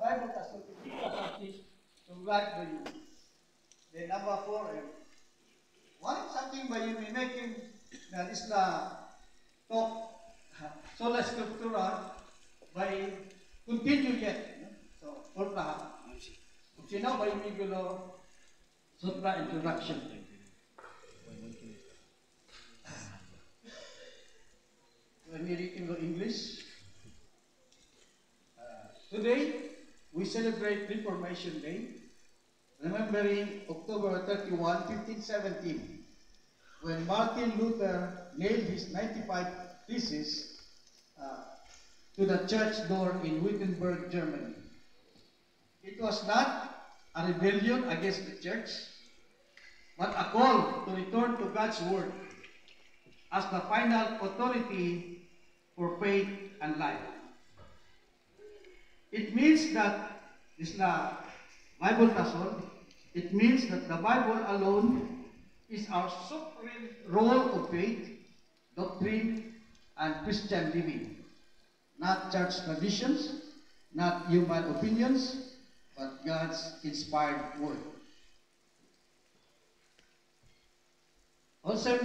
Bible tasod kita something to write by you. Then number 4, one something by you may make him that is na talk sola scriptura by continue yet. So, for lahat. Sino by Miguelo Sutra introduction. When we read in the English, today we celebrate Reformation Day, remembering October 31, 1517, when Martin Luther nailed his 95 theses to the church door in Wittenberg, Germany. It was not a rebellion against the church, but a call to return to God's word as the final authority for faith and life. It means that this na Bible tasod, it means that the Bible alone is our supreme role of faith, doctrine, and Christian living. Not church traditions, not human opinions, but God's inspired word. Also,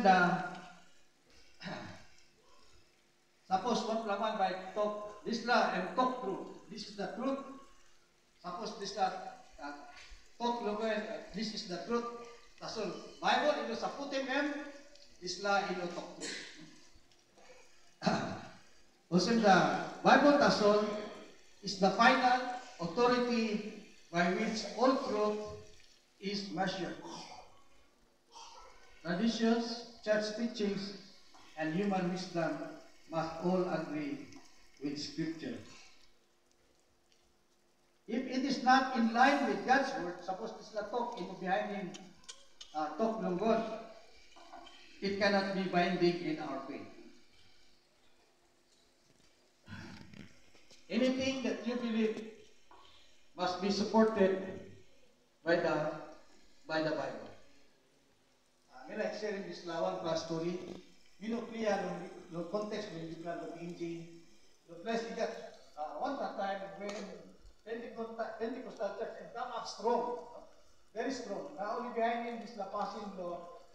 suppose what laman by talk this la and talk truth. This is the truth. Suppose this la talk logan. This is the truth. Tasol Bible ilo sa putim this la ilo talk truth. Also, the Bible tasol is the final authority by which all truth is measured. Traditions, church teachings, and human wisdom must all agree with Scripture. If it is not in line with God's word, suppose this na talk in behind him, talk ng God, it cannot be binding in our faith. Anything that you believe must be supported by the Bible. I like sharing this one class story. You know, clear the context when you plan the engine. The place we got one time when Pentecostal church and come up strong, very strong. Now only behind him is the passing law,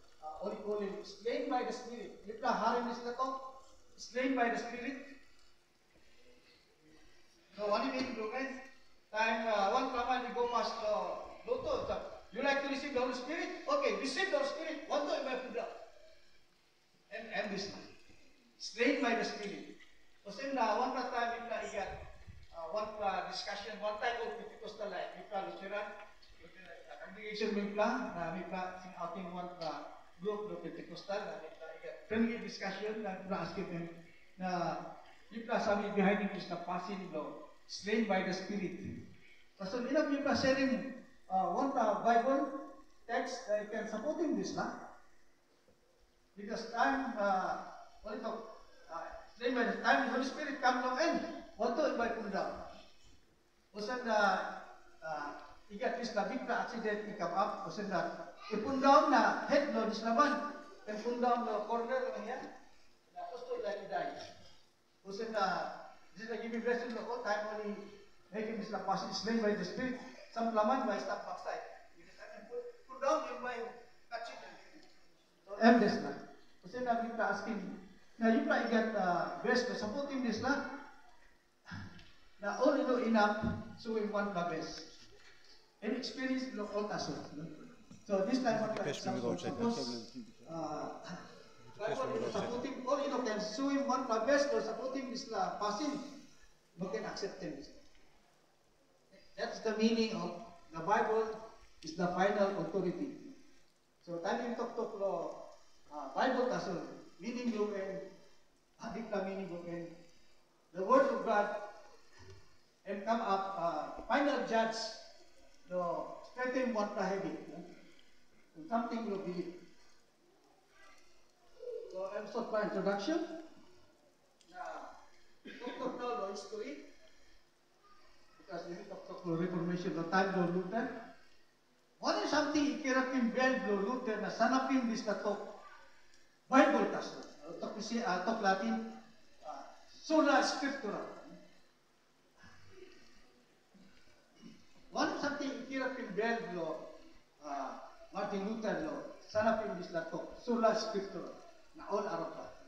only slain by the Spirit. You plan harin is the talk, slain by the Spirit. So what do you mean, guys? Time one time we go past Loto. You like to receive the Holy Spirit? Okay, receive the Holy Spirit. One time I put up. And this one. Slain by the Spirit. So same na one time we plan igat one discussion, one type of Pentecostal life. We plan lecturer, congregation we plan sing outing one group of Pentecostal. We plan igat friendly discussion. We plan asking them na we plan sabi behind it is the passing law. Slain by the Spirit. So enough you are sharing one Bible text that can supporting this lah. Because time slain by the time the Holy Spirit come long end. What to by pun down. Usan igat this na bigla accident come up. Usan ipun down na head no this naman. Ipun down no corner lang yan. Na gusto like die. Usan this is give me blessing the whole time only making this passage slain by the Spirit. Some laman by stop backside. Because I can put down in my catching. So I'm this na. Kasi na kita asking, na you try get best to supporting this na. Na only do enough so we want the best. And experience lo all taso. So this time what I suppose supporting all you know can so we want the best or supporting this la passing. We can accept them. That's the meaning of the Bible is the final authority. So time you talk lo Bible tasol meaning lo and adik na meaning lo and the word of God and come up final judge lo straighten what the heavy something lo believe. So episode by introduction. Talk now lo history. Because we talk to Reformation, the time of Luther. What is something ikirapin bel lo Luther na sanapin bis na talk Bible tasod. Talk Latin sola scriptura. Bell lo, Martin Luther lo, sana pindis lato, sola scriptura, na all arapat.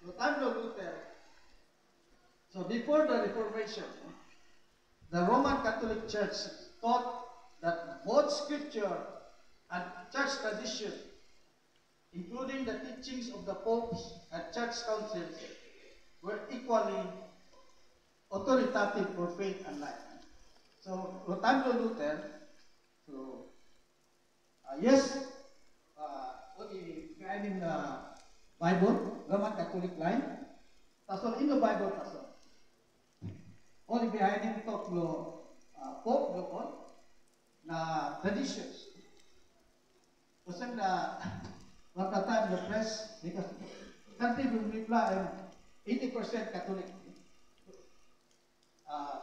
No time lo Luther, so before the Reformation, the Roman Catholic Church taught that both scripture and church tradition, including the teachings of the popes and church councils, were equally authoritative for faith and life. So, Rotando Luther, so, yes, behind in the Bible, Roman Catholic line, tasol in the Bible tasol. Only behind him talk lo Pope lo na traditions. Kasi na one time the press, because country will reply 80% Catholic.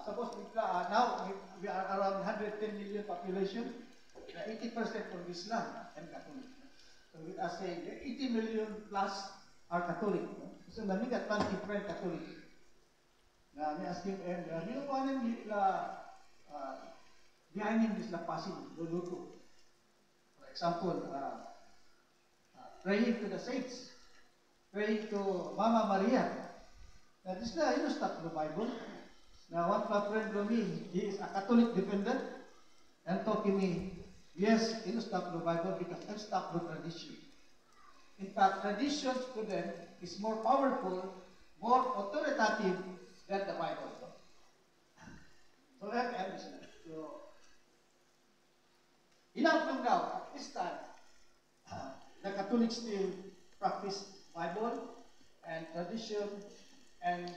Suppose now we are around 110 million population, 80% from Islam and Catholic. So we are saying 80 million plus are Catholic. So we got 20% Catholic. Now we asking and you know one behind him is la passing luluto. For example, praying to the saints, praying to Mama Maria. Now this is you stop the Bible. Now one friend of me, he is a Catholic dependent, and talking me, yes, you stop the Bible because I stop the tradition. In fact, traditions to them is more powerful, more authoritative than the Bible. So let me understand. So, enough from now, at this time, the Catholics still practice Bible and tradition and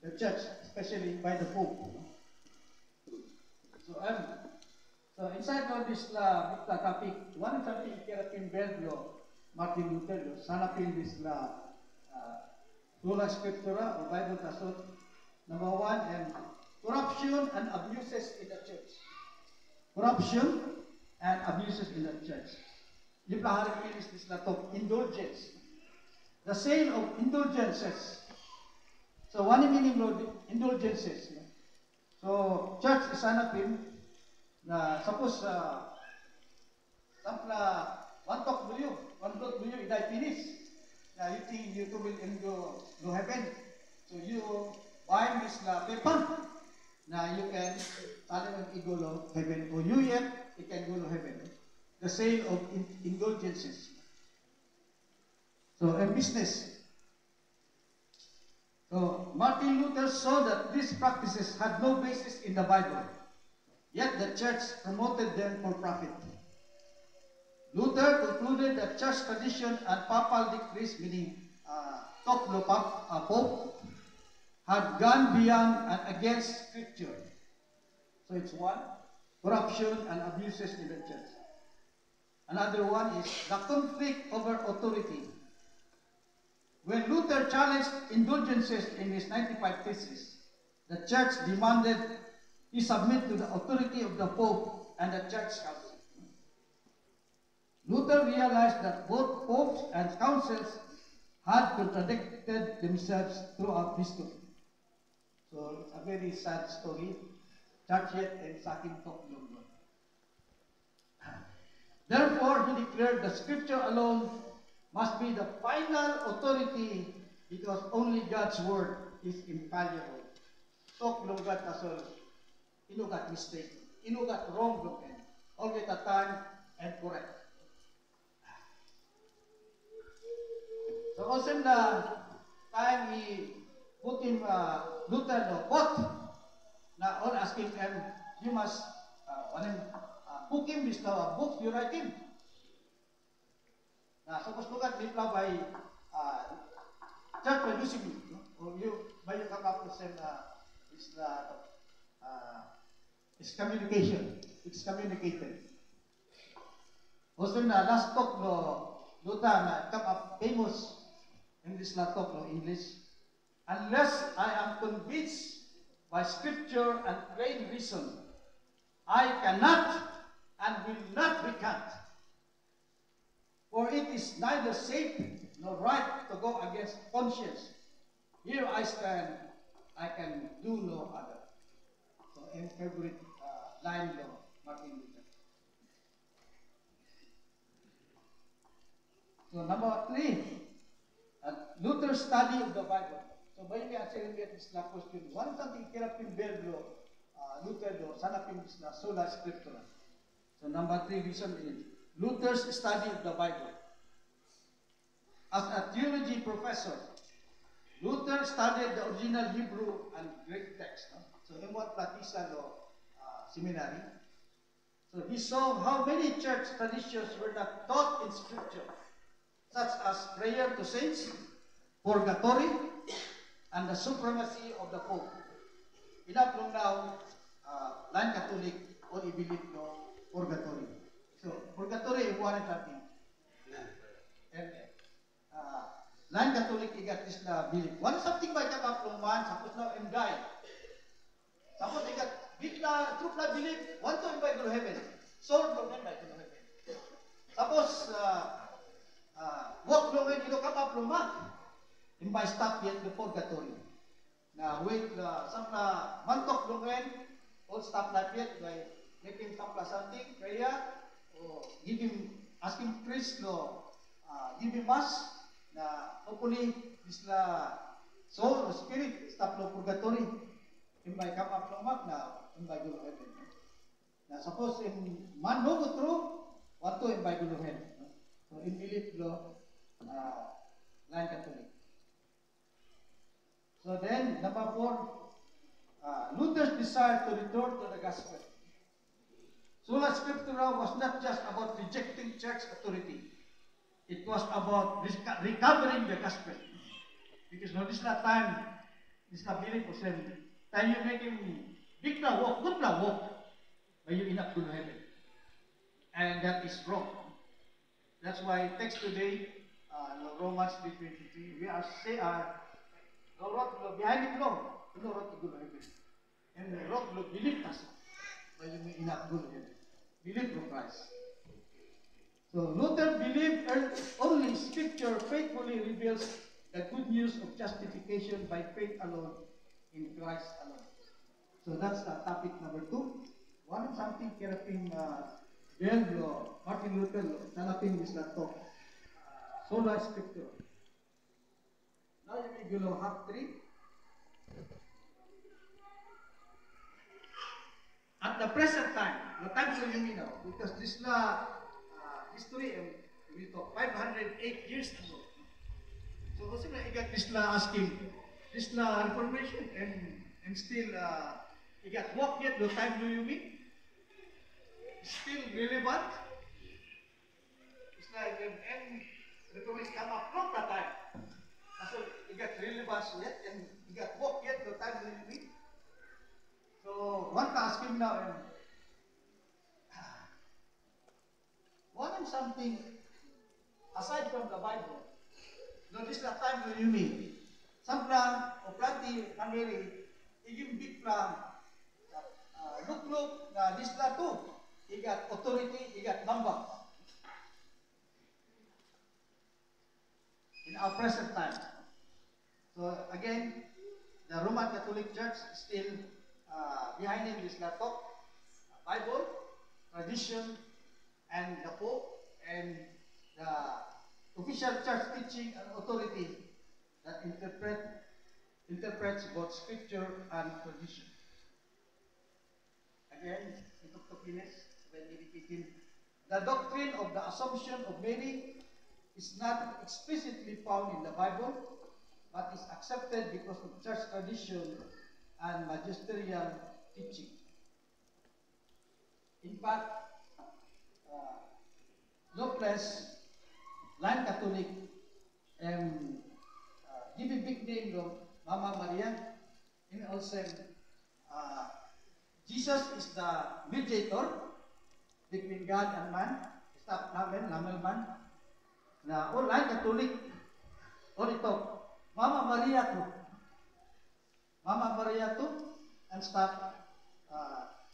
the church, especially by the Pope. So inside all this topic, one something Kerapin Bello, Martin Luther, Sanapin this Sola Scriptura or Bible Tasot, number one, and corruption and abuses in the church. Corruption and abuses in the church. Yung lahat is this talk indulgence. The sale of indulgences. So, one meaning of indulgences. So, church is hanapin na suppose sampla one talk believe iday finish. Na you think you will go heaven. So, you buy this paper na you can go to heaven. Or you yet, you can go to heaven. The sale of indulgences. So, and business. So, Martin Luther saw that these practices had no basis in the Bible, yet the church promoted them for profit. Luther concluded that church tradition and papal decrees, meaning Pope, had gone beyond and against Scripture. So it's one, corruption and abuses in the church. Another one is the conflict over authority. When Luther challenged indulgences in his 95 Theses, the church demanded he submit to the authority of the Pope and the church council. Luther realized that both popes and councils had contradicted themselves throughout history. So it's a very sad story. Church yet and Sakin Tok Lunggon. Therefore, he declared the Scripture alone must be the final authority because only God's word is infallible. Tok Lunggat Tasol, inugat mistake, inugat wrong looking, all get a time and correct. So also the time he put him Luther no pot na all asking him, you must book him this book you write him. Now suppose look at Bibla by church producing you, or you by you come up with is communication. It's communicated. Also na last talk no Luther na come up famous in this last talk no English. Unless I am convinced by scripture and plain reason, I cannot and will not recant. For it is neither safe nor right to go against conscience. Here I stand, I can do no other. So in favorite line Martin Luther. So number 3, Luther's study of the Bible. So maybe answering this question, one something kirapin bello Luther do sanapin isla sola scriptura. So number 3 reason is Luther's study of the Bible. As a theology professor, Luther studied the original Hebrew and Greek text. So in what Platisa Law Seminary, so he saw how many church traditions were not taught in Scripture, such as prayer to saints, purgatory, and the supremacy of the Pope. Enough long now, Line Catholic, all believe no purgatory. So purgatory is one something. And Line Catholic igat is na believe. One something by kapapluman, suppose now and die. Suppose igat big na truth na believe, one to invite to heaven. Soul no invite to heaven. Suppose walk long and ilo kapapluman. Invite stop yet the purgatory. Na wait some na mantok long and all stop not yet by making some something prayer or give him asking priest no give him mass na hopefully this na soul or spirit stop no purgatory imbay come up lomak na imbay gulo heaven na suppose in man no go through what to imbay gulo heaven so in belief lo Line Catholic. So then number 4, Luther's desire to return to the gospel. Sola Scriptura was not just about rejecting church authority. It was about recovering the gospel. Because no, this is not time, this is not belief for them. Time you make him big na walk, good na walk, but you enough to heaven. And that is wrong. That's why text today, Romans 3:23, we are say, no road behind it long, no road to go heaven. And the road will believe us, but you may enough go heaven. Believe in Christ. So Luther believed only Scripture faithfully reveals the good news of justification by faith alone in Christ alone. So that's topic number 2. One something keraping Bello, Martin Luther, nanapin is na talk. Sola Scriptura. Now you may below half 3. At the present time, the time so you mean now, because this history we talk 508 years ago. So also na igat this asking this reformation and still igat walk yet the time do you mean? Still relevant? It's like and reformation come up from that time. So igat relevance yet and igat walk yet the time do you mean? So one asking now wanting something aside from the Bible. No, this is the time when you mean. Some plan or planti nangyari, iging big plan. Look, na this la too. Igat authority, igat number. In our present time. So again, the Roman Catholic Church is still behind him is la talk, Bible, tradition, and the Pope, and the official church teaching and authority that interprets both Scripture and tradition. Again, ito when indicating the doctrine of the Assumption of Mary is not explicitly found in the Bible, but is accepted because of church tradition and magisterial teaching. In fact, Lopez, Line Catholic, give a big name of Mama Maria, and also Jesus is the mediator between God and man. Stop namin man. Na all Line Catholic, all ito, Mama Maria to. Mama Maria to, and stop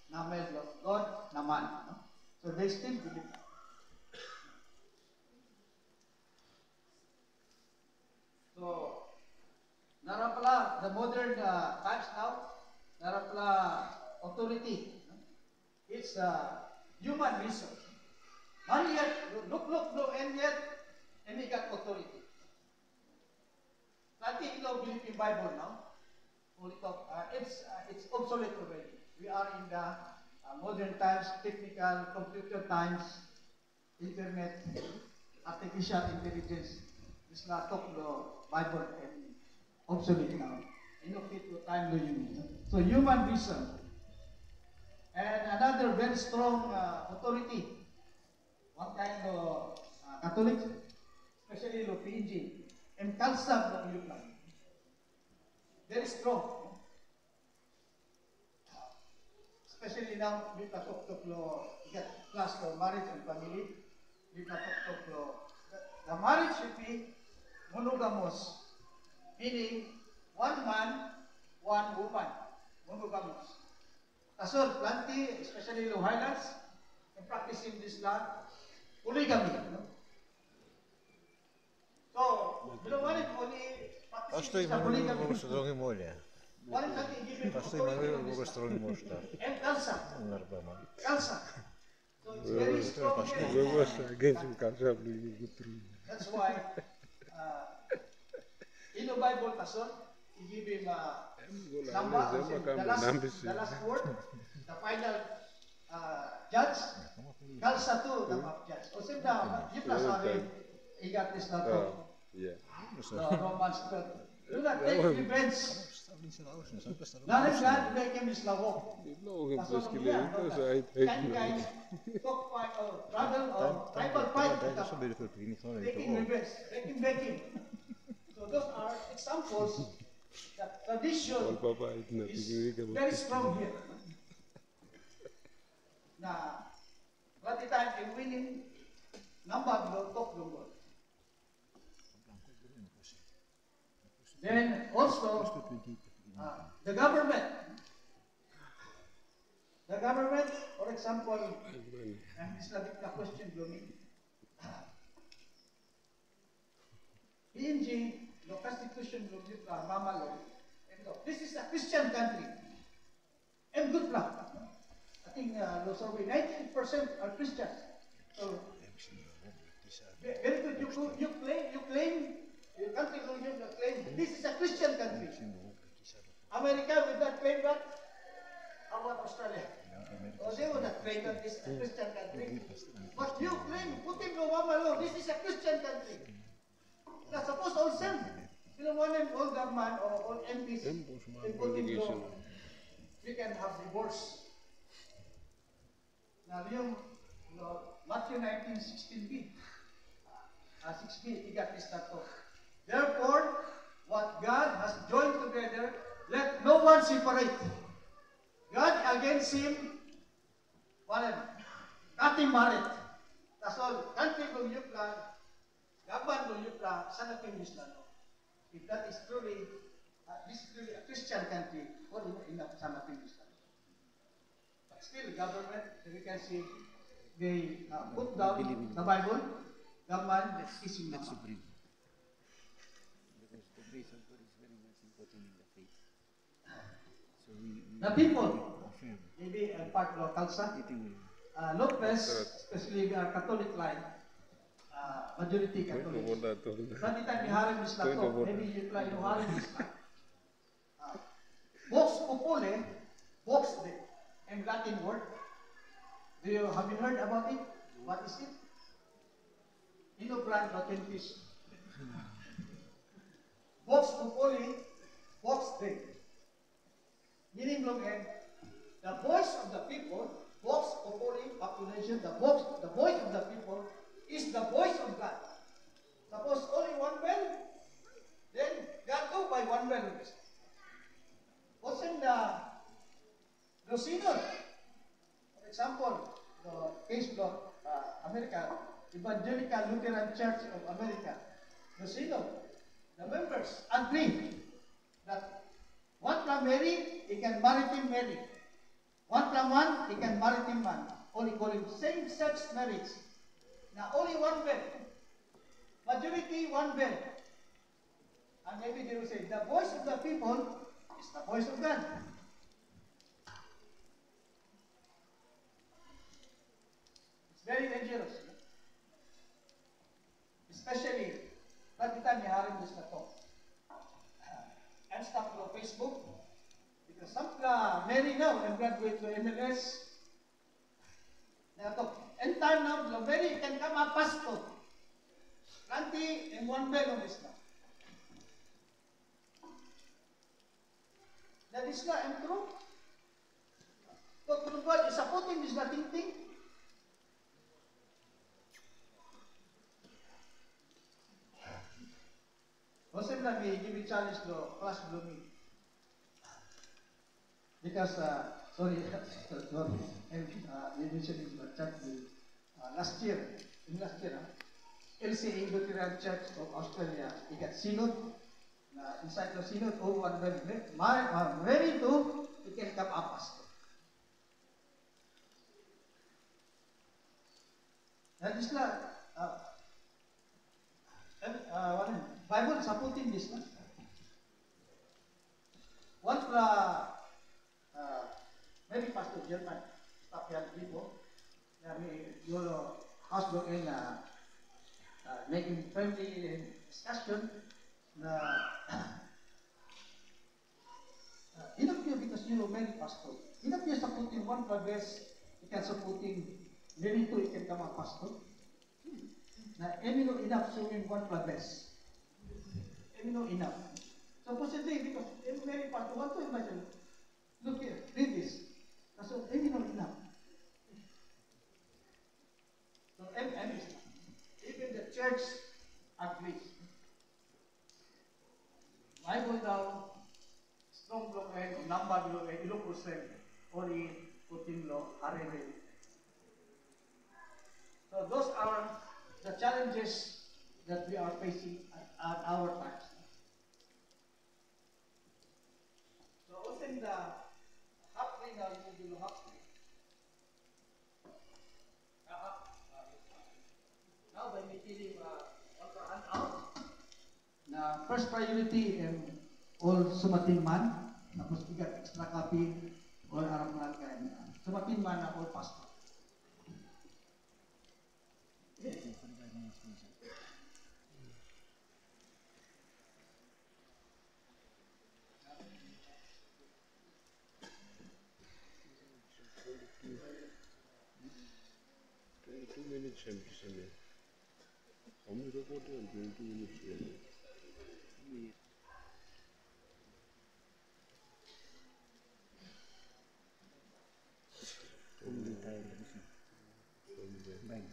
namin God naman. No? So they still believe that. So, narapala, the modern times now, narapala authority. It's human reason. Man yet, look, no, and yet, and he got authority. Nothing, believe in Bible now. Only talk, it's obsolete already. We are in the modern times, technical, computer times, internet, artificial intelligence. This na talk the Bible and obsolete now. Fit to time lo So human reason. And another very strong authority. One kind of Catholic, especially lo PG, and kalsab lo Yukan. Very strong. Especially now, we talk lo get class lo marriage and family. We talk lo the marriage should be monogamous, meaning one man, one woman, monogamous. Kasol, plenty, especially lo highlands, and practicing this land, polygamy. No? So, only practicing this polygamy. One thing given authority and kalsa. Kalsa. So it's very strong here. That's why in the Bible, Kasol, he give him number, the last word, the final judge, kalsa too, the judge. O simda, you plus sabi, he got this na to. Yeah. The Romans 12. Do not take revenge. Not if God make him Slavok. Kind, talk fight or trouble or tribal fight. Taking revenge, making. So those are examples that tradition is very strong here. Now, what the time in winning, number of talk the word. Then also, the government. The government, for example, and this is a question to me. PNG, the constitution of Mama Law, this is a Christian country. And good luck. I think survey 90% are Christians. So, very good. You claim. Your country will give the claim, this is a Christian country. America will not claim that. How about Australia? Or they will not claim that this is a Christian country. But you claim, Putin no Mama Law, this is a Christian country. Now suppose all same. You know, one and all government or all MPs in Putin law, we can have divorce. Now, yung Matthew 19:16b, 6b, he got this tattoo. Therefore, what God has joined together, let no one separate. God against him, nothing married. That's all. Country kung yupla, government kung yupla, sana pinusla. If that is truly, this is truly a Christian country, what enough sana pinusla. But still, government, we can see, they put down the Bible, government is in the supreme. The people, maybe a part of Kalsa, Lopez, especially Catholic line, majority Catholic. But the time you have this lato, maybe you try to have this. Vox populi, vox the in Latin word. Have you heard about it? What is it? Inobrand Latin fish. Vox populi, vox Dei. Meaning, look at the voice of the people, vox populi, population, the voice of the people is the voice of God. Suppose only one well, then God go by one well. What's in the synod? For example, the case of America, Evangelical Lutheran Church of America, the synod, the members agree that one from Mary, he can maritim Mary. One from one, he can maritim man. Only call him same-sex marriage. Now only one bed. Majority, one bed. And maybe they will say, the voice of the people is the voice of God. Very dangerous. Especially, pag kita niharin this na to. And stop to Facebook. Because some many now and graduate to MLS. Na to. And time now, very can come up pastor. Nanti, in one bell on this na. That is not true. So, to God is supporting this nothing thing. Also, let me give you challenge to class blooming. Because, sorry, you mentioned in the chat last year, LCA Lutheran Church of Australia, we got synod. Inside the synod, one very to, you can come up pastor. That is not, Bible supporting this. One maybe Pastor German, stop here people. Your husband in making friendly discussion. Enough you because you are many pastor. Enough you supporting one progress, you can supporting maybe two, you can come a pastor. Now, enough showing one progress. Enough. So positive because many pastor want to imagine. Look here, read this. So enough. So even the church agrees. Bible down, strong block and number below and ilo percent only putting law array. So those are the challenges that we are facing at our times. So often the happening now you will happen. Now by making out. Na first priority all sumating man, tapos igat extra copy all arang man kay sumating man na all pastor. Too many champions. How many reporters are doing 2 minutes? Bang.